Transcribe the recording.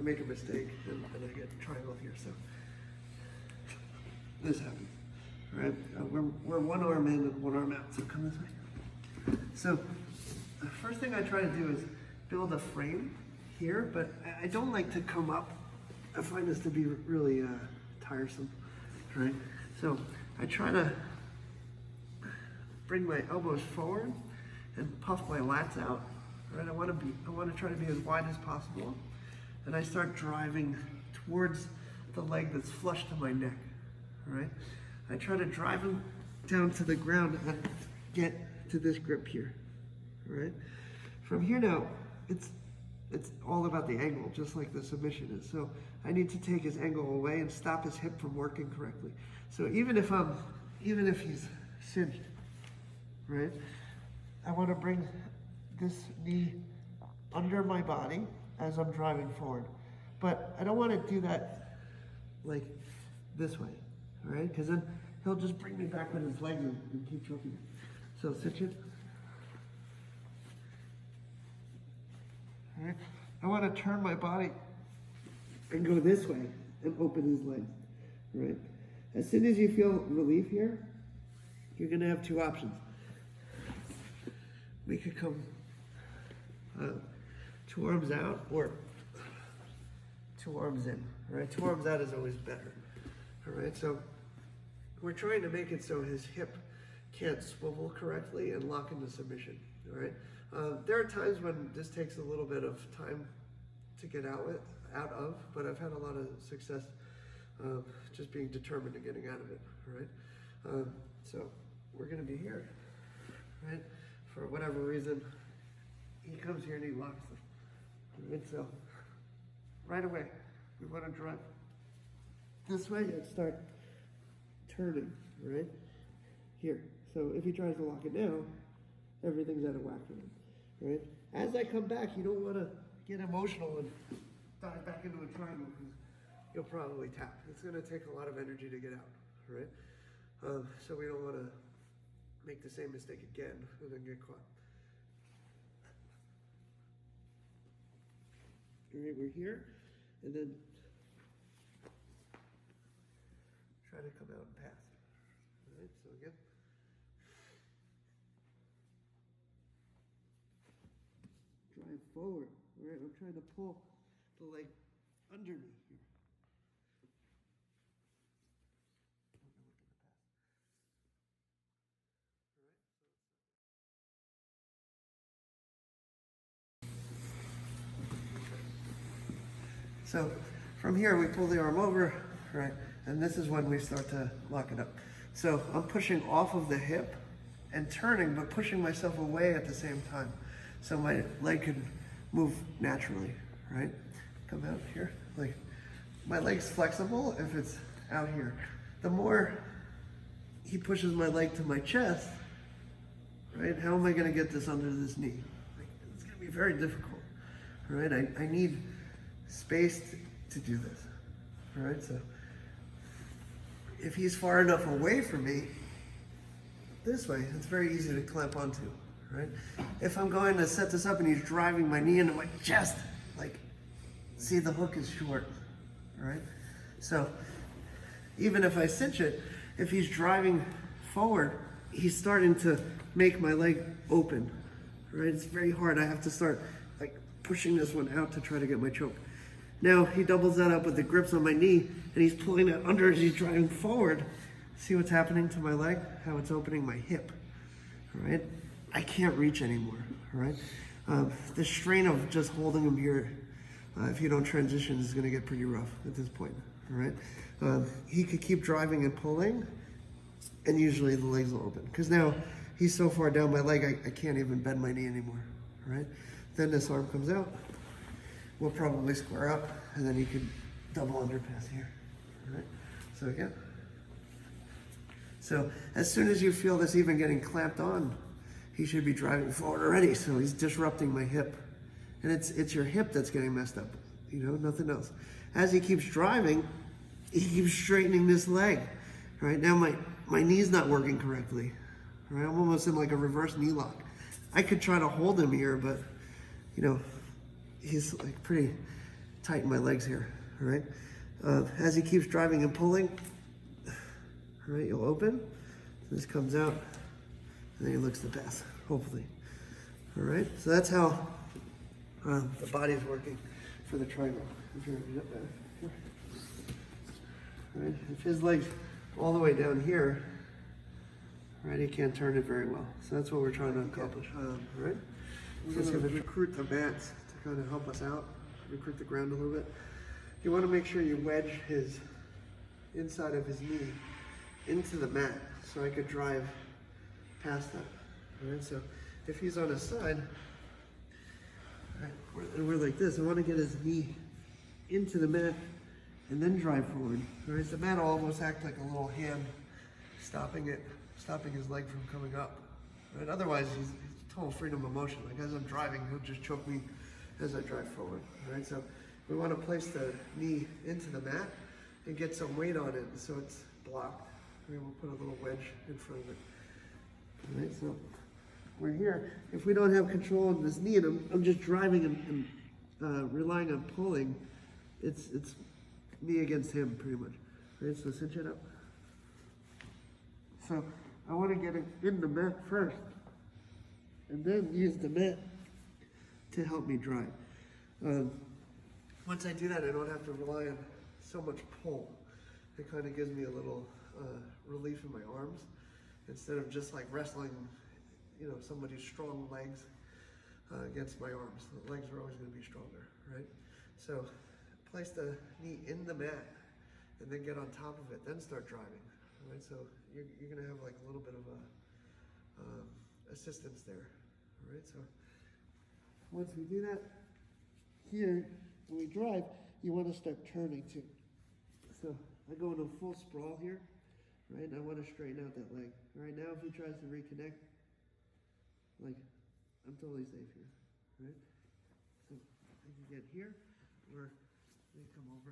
make a mistake and I get triangle here. So this happens, right? We're one arm in and one arm out. So come this way. So the first thing I try to do is build a frame here, but I don't like to come up. I find this to be really tiresome, right? So I try to bring my elbows forward and puff my lats out, right? I want to try to be as wide as possible, and I start driving towards the leg that's flush to my neck, right? I try to drive them down to the ground and get to this grip here, right? From here now, it's all about the angle, just like the submission is. So I need to take his angle away and stop his hip from working correctly. So even if he's cinched, right? I want to bring this knee under my body as I'm driving forward. But I don't want to do that like this way, right? Because then he'll just bring me back with his legs and keep choking it. So cinch it. All right. I want to turn my body and go this way and open his legs, right? As soon as you feel relief here, you're going to have two options. We could come 2 arms out or 2 arms in, right? 2 arms out is always better, all right? So we're trying to make it so his hip can't swivel correctly and lock into submission, all right? There are times when this takes a little bit of time to get out of, but I've had a lot of success just being determined and getting out of it, right? So we're gonna be here, right? For whatever reason, he comes here and he locks them, right? So right away, we wanna drive this way and start turning, right? Here. So if he tries to lock it now, everything's out of whack for him, right? As I come back, you don't want to get emotional and dive back into a triangle because you'll probably tap. It's going to take a lot of energy to get out, right? So we don't want to make the same mistake again and then get caught. All right, we're here, and then try to come out and pass. All right, so again. Drive forward, all right? I'm trying to pull the leg under me here. So from here, we pull the arm over, right? And this is when we start to lock it up. So I'm pushing off of the hip and turning, but pushing myself away at the same time. So my leg can move naturally, right? Come out here, like my leg's flexible if it's out here. The more he pushes my leg to my chest, right? How am I gonna get this under this knee? Like, it's gonna be very difficult, right? I need space to do this, all right? So if he's far enough away from me, this way, it's very easy to clamp onto, right? If I'm going to set this up and he's driving my knee into my chest, like, see, the hook is short, right? So even if I cinch it, if he's driving forward, he's starting to make my leg open, right? It's very hard. I have to start like pushing this one out to try to get my choke. Now he doubles that up with the grips on my knee and he's pulling it under as he's driving forward. See what's happening to my leg? How it's opening my hip, right? I can't reach anymore, right? The strain of just holding him here, if you don't transition, is gonna get pretty rough at this point, all right? He could keep driving and pulling, and usually the legs will open. Because now he's so far down my leg, I can't even bend my knee anymore, all right? Then this arm comes out, we'll probably square up, and then he could double underpass here, all right? So again. So as soon as you feel this even getting clamped on, he should be driving forward already, so he's disrupting my hip. And it's your hip that's getting messed up, you know, nothing else. As he keeps driving, he keeps straightening this leg. Right now my knee's not working correctly. Right, I'm almost in like a reverse knee lock. I could try to hold him here, but you know, he's like pretty tighten my legs here, all right? As he keeps driving and pulling, all right, you'll open, this comes out, and then he looks to pass, hopefully. All right, so that's how the body's working for the triangle. Right, if his leg's all the way down here, right, he can't turn it very well. So that's what we're trying to accomplish, right? We're going to recruit the mats to kind of help us out, recruit the ground a little bit. You want to make sure you wedge his inside of his knee into the mat so I could drive past that. All right, so if he's on his side, right, and we're like this, I want to get his knee into the mat and then drive forward. All right, the mat will almost act like a little hand stopping his leg from coming up. Right? Otherwise, he's total freedom of motion. Like as I'm driving, he'll just choke me as I drive forward. Right, so we want to place the knee into the mat and get some weight on it so it's blocked. Right, we'll put a little wedge in front of it. All right, so we're here. If we don't have control of this knee and I'm just driving and relying on pulling, it's me against him pretty much. Right, so cinch it up. So I want to get it in the mat first and then use the mat to help me drive. Once I do that, I don't have to rely on so much pull. It kind of gives me a little relief in my arms instead of just like wrestling, you know, somebody's strong legs against my arms. The legs are always going to be stronger, right? So place the knee in the mat and then get on top of it, then start driving, right? So you're going to have like a little bit of a assistance there, all right? So once we do that, here, when we drive, you want to start turning too. So I go into full sprawl here, right? I want to straighten out that leg. All right, now if he tries to reconnect, like, I'm totally safe here, right? So I can get here, or they come over.